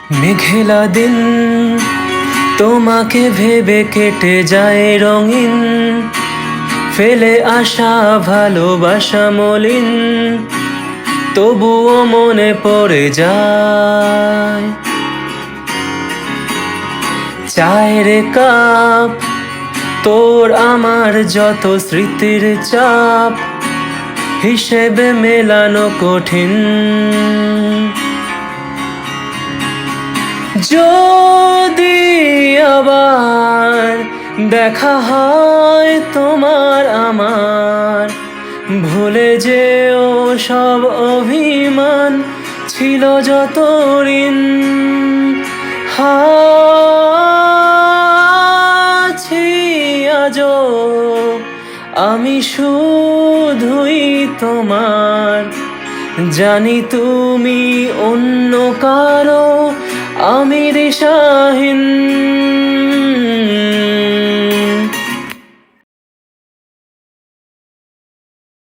মেঘলা দিন তোমাকে ভেবে কেটে যায় রঙিন, ফেলে আসা ভালোবাসা মলিন, তবুও মনে পড়ে যায়। চায়ের কাপ তোর আমার যত স্মৃতির চাপ, হিসেবে মেলানো কঠিন। যদি আবার দেখা হয় তোমার আমার, ভুলে যেও সব অভিমান, ছিল যত ঋণ। আছি আজও আমি শুধুই তোমার, জানি তুমি অন্য কারো, আমি দিশাহীন।